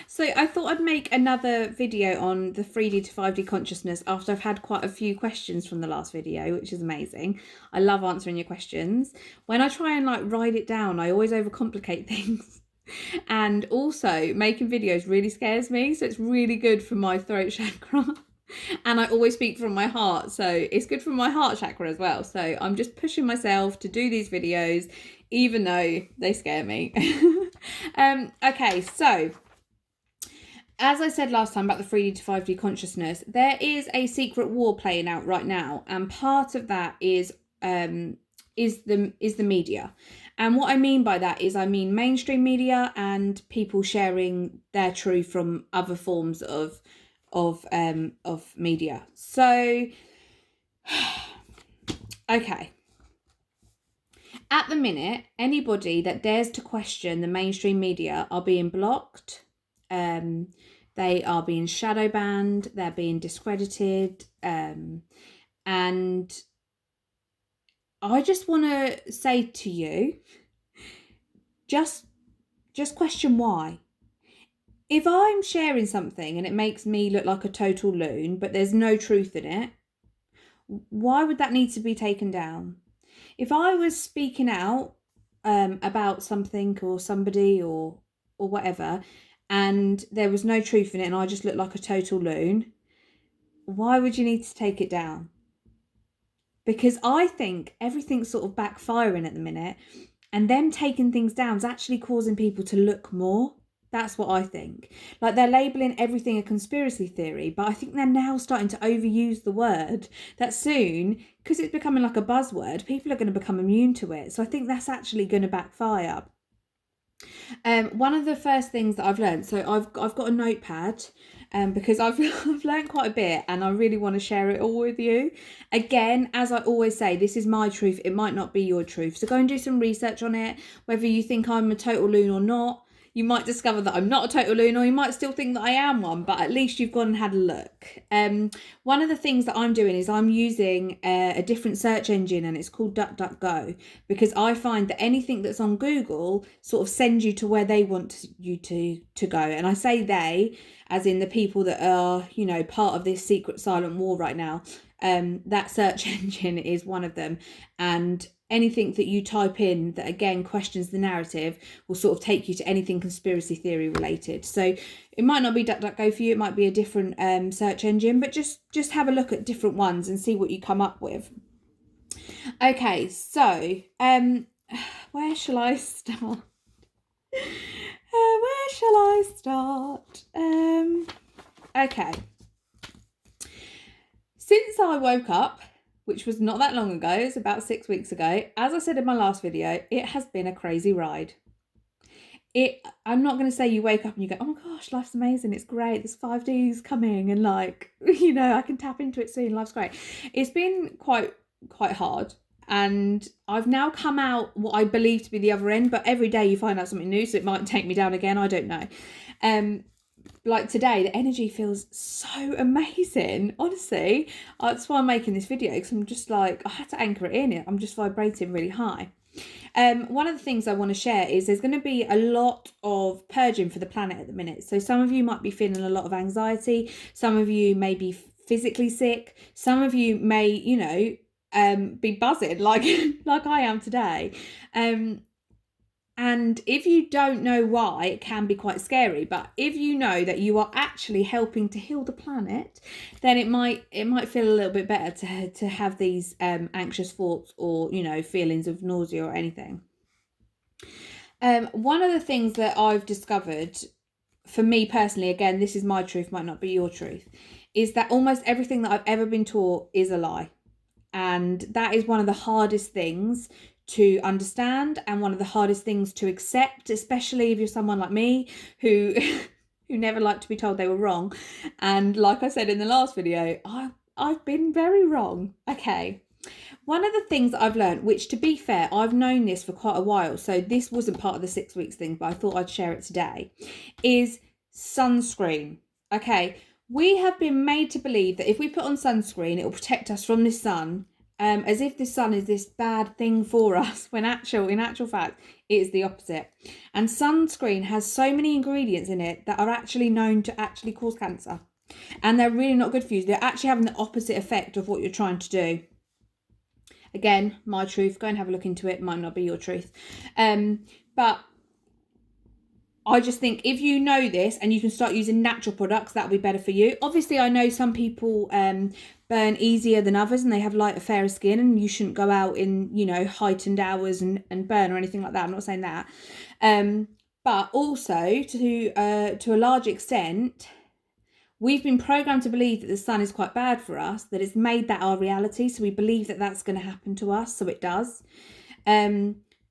So I thought I'd make another video on the 3D to 5D consciousness after I've had quite a few questions from the last video, which is amazing. I love answering your questions. When I try and like write it down, I always overcomplicate things. And also making videos really scares me. So it's really good for my throat chakra. And I always speak from my heart. So it's good for my heart chakra as well. So I'm just pushing myself to do these videos, even though they scare me. Okay, so as I said last time about the 3D to 5D consciousness, there is a secret war playing out right now, and part of that is the media. And what I mean by that is I mean mainstream media and people sharing their truth from other forms of media. So okay. At the minute, anybody that dares to question the mainstream media are being blocked. They are being shadow banned. They're being discredited. And I just want to say to you, just question why. If I'm sharing something and it makes me look like a total loon, but there's no truth in it, why would that need to be taken down? If I was speaking out about something or somebody or whatever, and there was no truth in it and I just looked like a total loon, why would you need to take it down? Because I think everything's sort of backfiring at the minute, and them taking things down is actually causing people to look more. That's what I think. Like, they're labelling everything a conspiracy theory, but I think they're now starting to overuse the word, that soon, because it's becoming like a buzzword, people are going to become immune to it. So I think that's actually going to backfire. One of the first things that I've learned, so I've got a notepad, because I've learned quite a bit and I really want to share it all with you. Again, as I always say, this is my truth. It might not be your truth. So go and do some research on it. Whether you think I'm a total loon or not, you might discover that I'm not a total loon, or you might still think that I am one, but at least you've gone and had a look. One of the things that I'm doing is I'm using a different search engine, and it's called DuckDuckGo, because I find that anything that's on Google sort of sends you to where they want you to go. And I say they, as in the people that are, you know, part of this secret silent war right now. That search engine is one of them, and anything that you type in that again questions the narrative will sort of take you to anything conspiracy theory related. So it might not be DuckDuckGo for you, it might be a different search engine, but just have a look at different ones and see what you come up with. Okay, so where shall I start? Where shall I start? Okay. Since I woke up, which was not that long ago, it's about 6 weeks ago, as I said in my last video, it has been a crazy ride. I'm not going to say you wake up and you go, oh my gosh, life's amazing, it's great, there's 5D's coming and like, you know, I can tap into it soon, life's great. It's been quite hard, and I've now come out what I believe to be the other end, but every day you find out something new, so it might take me down again, I don't know. Like today, the energy feels so amazing, honestly. That's why I'm making this video, because I'm just like, I had to anchor it in. I'm just vibrating really high. One of the things I want to share is there's going to be a lot of purging for the planet at the minute. So some of you might be feeling a lot of anxiety. Some of you may be physically sick. Some of you may, you know, be buzzing like I am today. And if you don't know why, it can be quite scary. But if you know that you are actually helping to heal the planet, then it might feel a little bit better to have these anxious thoughts or, you know, feelings of nausea or anything. One of the things that I've discovered, for me personally, again, this is my truth, might not be your truth, is that almost everything that I've ever been taught is a lie. And that is one of the hardest things to understand, and one of the hardest things to accept, especially if you're someone like me who who never liked to be told they were wrong. And like I said in the last video, I've been very wrong. Okay, one of the things that I've learned, which to be fair, I've known this for quite a while, so this wasn't part of the 6 weeks thing, but I thought I'd share it today, is sunscreen. Okay, we have been made to believe that if we put on sunscreen, it will protect us from the sun, as if the sun is this bad thing for us, when in actual fact, it is the opposite. And sunscreen has so many ingredients in it that are actually known to actually cause cancer. And they're really not good for you. They're actually having the opposite effect of what you're trying to do. Again, my truth, go and have a look into it. Might not be your truth. But I just think if you know this and you can start using natural products, that'll be better for you. Obviously, I know some people burn easier than others and they have lighter, fairer skin, and you shouldn't go out in, you know, heightened hours and burn or anything like that. I'm not saying that. But also to a large extent, we've been programmed to believe that the sun is quite bad for us, that it's made that our reality. So we believe that that's going to happen to us. So it does.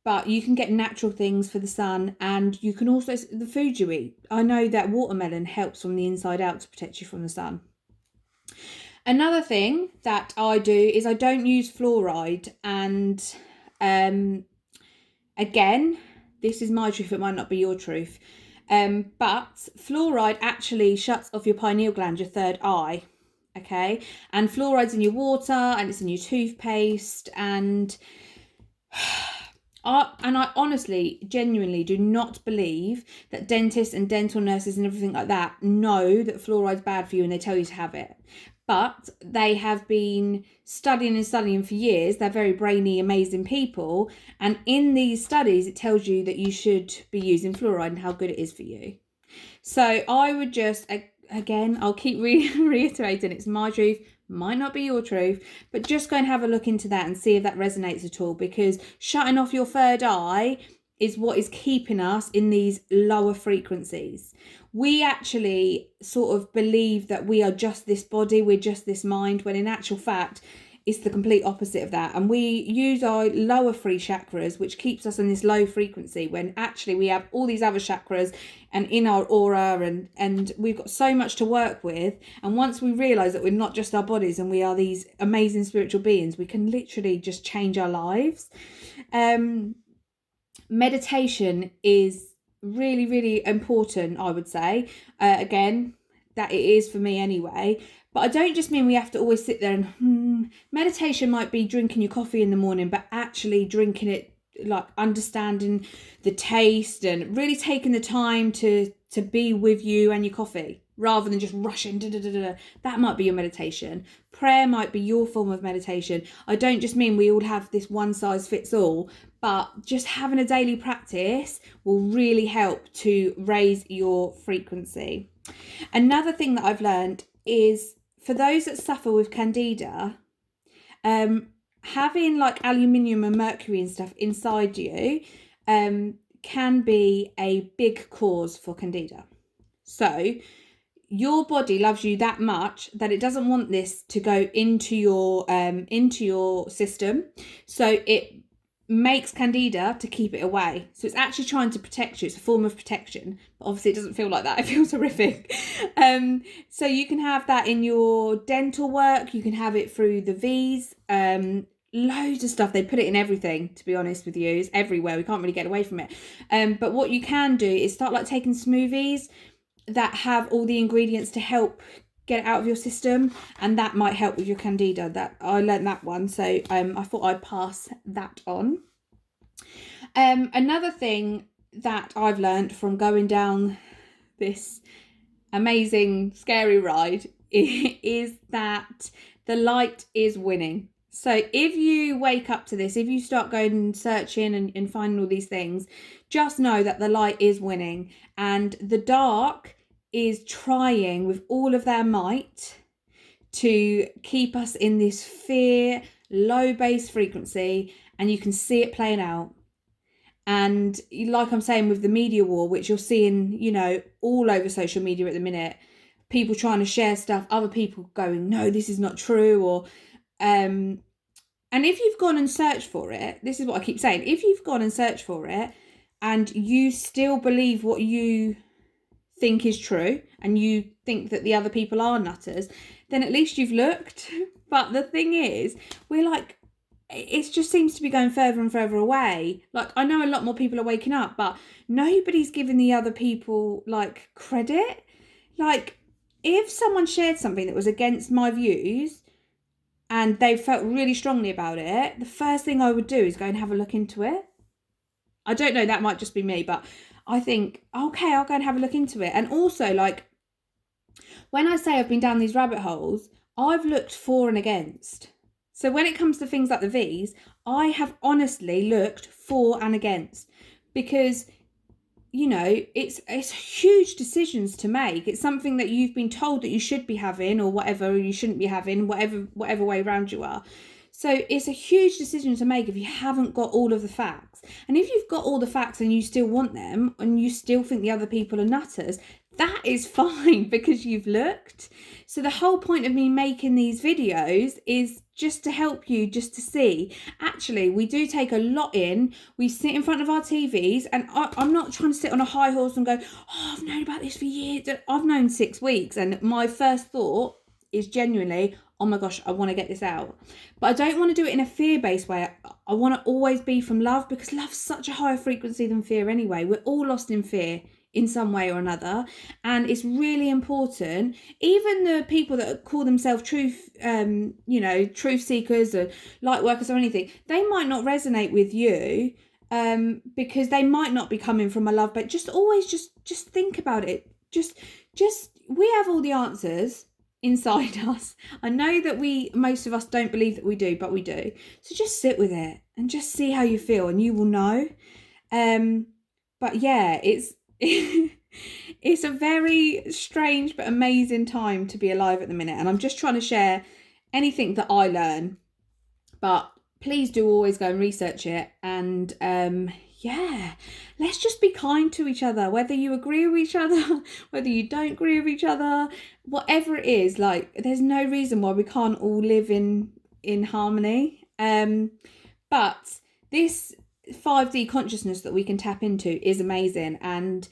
But you can get natural things for the sun, and you can also, the food you eat. I know that watermelon helps from the inside out to protect you from the sun. Another thing that I do is I don't use fluoride. And again, this is my truth. It might not be your truth. But fluoride actually shuts off your pineal gland, your third eye. Okay. And fluoride's in your water and it's in your toothpaste. And I honestly, genuinely do not believe that dentists and dental nurses and everything like that know that fluoride's bad for you and they tell you to have it. But they have been studying for years. They're very brainy, amazing people. And in these studies, it tells you that you should be using fluoride and how good it is for you. So I would just, again, I'll keep reiterating, it's my truth, might not be your truth, but just go and have a look into that and see if that resonates at all, because shutting off your third eye is what is keeping us in these lower frequencies. We actually sort of believe that we are just this body, we're just this mind, when in actual fact, it's the complete opposite of that. And we use our lower three chakras, which keeps us in this low frequency, when actually we have all these other chakras and in our aura, and we've got so much to work with. And once we realize that we're not just our bodies and we are these amazing spiritual beings, we can literally just change our lives. Meditation is really, really important, I would say. Again, that it is for me anyway. But I don't just mean we have to always sit there and meditation might be drinking your coffee in the morning, but actually drinking it, like understanding the taste and really taking the time to be with you and your coffee rather than just rushing. That might be your meditation. Prayer might be your form of meditation. I don't just mean we all have this one size fits all, but just having a daily practice will really help to raise your frequency. Another thing that I've learned is for those that suffer with candida, having like aluminium and mercury and stuff inside you can be a big cause for candida. So your body loves you that much that it doesn't want this to go into your system. So it makes candida to keep it away. So it's actually trying to protect you. It's a form of protection, but obviously it doesn't feel like that. It feels horrific. So you can have that in your dental work. You can have it through the V's. Loads of stuff. They put it in everything, to be honest with you. It's everywhere. We can't really get away from it. But what you can do is start like taking smoothies that have all the ingredients to help get it out of your system, and that might help with your candida. That I learned that one, so I thought I'd pass that on. Another thing that I've learned from going down this amazing scary ride is that the light is winning. So if you wake up to this, if you start going and searching and finding all these things, just know that the light is winning, and the dark is trying with all of their might to keep us in this fear, low base frequency, and you can see it playing out. And like I'm saying with the media war, which you're seeing, you know, all over social media at the minute, people trying to share stuff, other people going, no, this is not true, or and if you've gone and searched for it, this is what I keep saying, if you've gone and searched for it and you still believe what you think is true and you think that the other people are nutters, then at least you've looked. But the thing is, we're like, it just seems to be going further and further away. Like, I know a lot more people are waking up, but nobody's giving the other people like credit. Like, if someone shared something that was against my views and they felt really strongly about it, the first thing I would do is go and have a look into it. I don't know, that might just be me, but I think, okay, I'll go and have a look into it. And also, like, when I say I've been down these rabbit holes, I've looked for and against. So when it comes to things like the V's, I have honestly looked for and against, because, you know, it's huge decisions to make. It's something that you've been told that you should be having, or whatever, you shouldn't be having, whatever way around you are. So it's a huge decision to make if you haven't got all of the facts. And if you've got all the facts and you still want them, and you still think the other people are nutters, that is fine, because you've looked. So the whole point of me making these videos is just to help you, just to see, actually, we do take a lot in. We sit in front of our TVs, and I'm not trying to sit on a high horse and go, oh, I've known about this for years. I've known 6 weeks, and my first thought is genuinely, oh my gosh, I want to get this out. But I don't want to do it in a fear-based way. I want to always be from love, because love's such a higher frequency than fear anyway. We're all lost in fear in some way or another, and it's really important. Even the people that call themselves truth seekers or light workers or anything, they might not resonate with you, because they might not be coming from a love. But just always just think about it. Just we have all the answers inside us. I know that most of us don't believe that we do, but we do. So just sit with it and just see how you feel, and you will know. But yeah, it's a very strange but amazing time to be alive at the minute, and I'm just trying to share anything that I learn. But please do always go and research it, and let's just be kind to each other, whether you agree with each other, whether you don't agree with each other, whatever it is. Like, there's no reason why we can't all live in harmony. But this 5D consciousness that we can tap into is amazing, and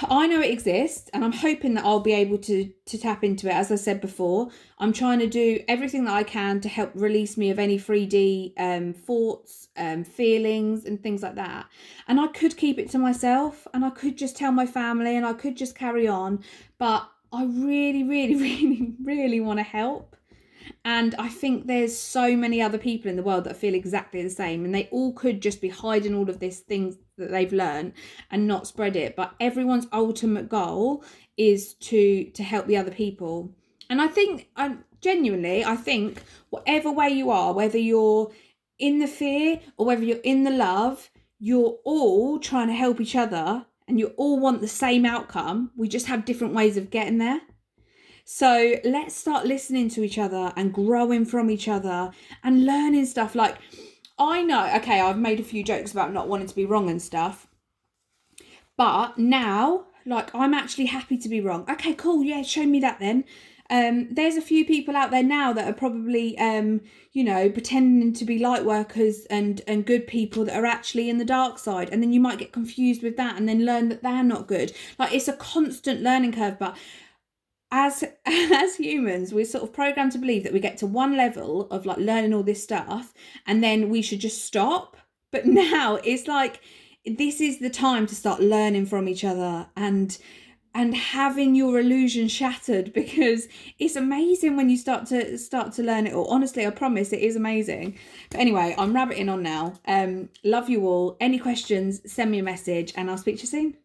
I know it exists, and I'm hoping that I'll be able to tap into it. As I said before, I'm trying to do everything that I can to help release me of any 3D thoughts, feelings and things like that. And I could keep it to myself, and I could just tell my family, and I could just carry on, but I really, really, really, really want to help. And I think there's so many other people in the world that feel exactly the same, and they all could just be hiding all of these things that they've learned and not spread it. But everyone's ultimate goal is to help the other people. And I think, genuinely, I think whatever way you are, whether you're in the fear or whether you're in the love, you're all trying to help each other, and you all want the same outcome. We just have different ways of getting there. So let's start listening to each other and growing from each other and learning stuff. Like, I know, okay, I've made a few jokes about not wanting to be wrong and stuff, but now, like, I'm actually happy to be wrong. Okay, cool, yeah, show me that then. There's a few people out there now that are probably, pretending to be light workers and good people that are actually in the dark side. And then you might get confused with that and then learn that they're not good. Like, it's a constant learning curve, but as humans, we're sort of programmed to believe that we get to one level of like learning all this stuff and then we should just stop. But now it's like, this is the time to start learning from each other and having your illusion shattered, because it's amazing when you start to learn it all. Honestly, I promise it is amazing. But anyway, I'm rabbiting on now. Love you all. Any questions, send me a message, and I'll speak to you soon.